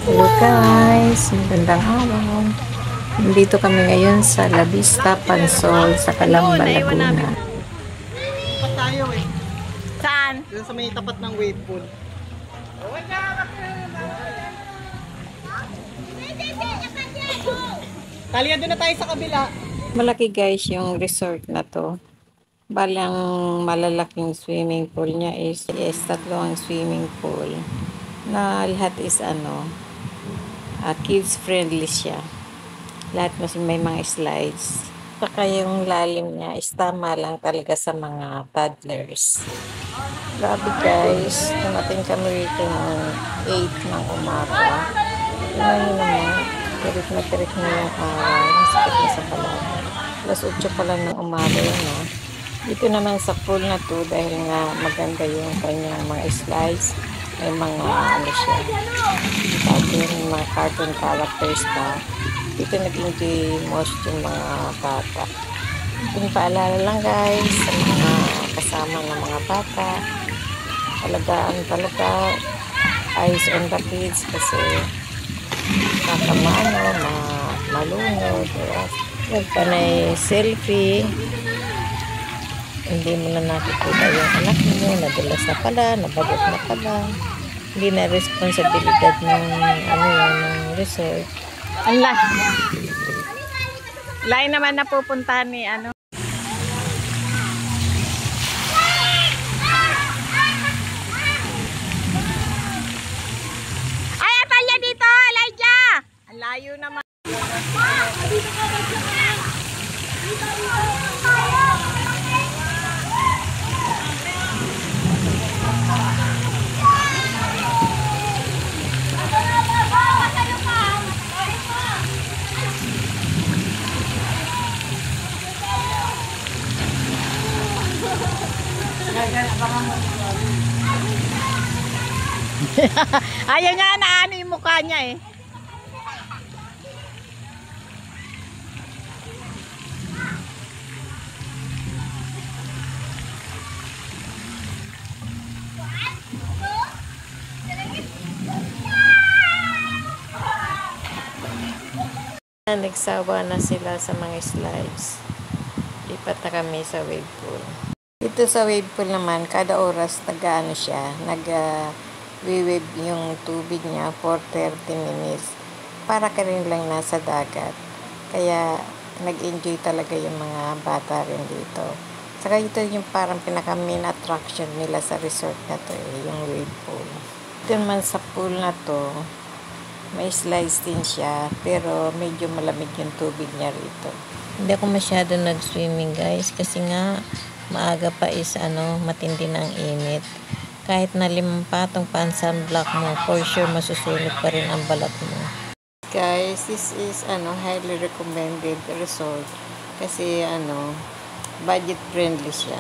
Hello guys, magandang araw. Nandito kami ngayon sa La Vista Pansol sa Calamba, Laguna. Tapat tayo eh. Saan? Doon sa may tapat ng wave pool. Talia, doon na tayo sa kabila. Malaki guys yung resort na to. Balang malalaking swimming pool niya is tatlo ang swimming pool na lahat is kids friendly siya. Lahat mas may mga slides. Saka yung lalim niya is tama lang talaga sa mga toddlers. Grabe guys, tumating kami rito ng 8 ng umaga. Tingnan nyo naman, tirik na yung araw, sakit na sa balada. Alas 8 pa lang ng umaga yun ha. Dito naman sa pool na to, dahil nga maganda yung kanyang mga slides, may mga siya, sabi yung mga cartoon characters pa. Dito nag-enjoy most yung mga bata. Yung paalala lang guys, sa mga kasama ng mga bata, talaga eyes on the kids kasi malunod, panay selfie, hindi mo na nakikita yung anak mo, nadulas na pala, nabagot na pala, hindi na responsibilidad ng ng resort. Ala. Lain naman na pupuntahan ni ano. Ay, Atalia dito, Elijah. Ang layo naman. Ayaw niya na ano yung mukha niya eh. Nagsawa na sila sa mga slides. Lipat na kami sa wave pool. Dito sa wave pool naman, kada oras nag-wave yung tubig niya for 30 minutes. Para ka rin lang nasa dagat. Kaya nag-enjoy talaga yung mga bata rin dito. Saka ito yung parang pinaka-main attraction nila sa resort na to yung wave pool. Ito naman sa pool na to, may slides din siya, pero medyo malamig yung tubig niya rito. Hindi ako masyado nag-swimming guys, kasi nga maaga pa is matindi ng init. Kahit na 5 patong pa ang sunblock mo, for sure masusunog pa rin ang balat mo. Guys, this is highly recommended resort kasi budget friendly siya.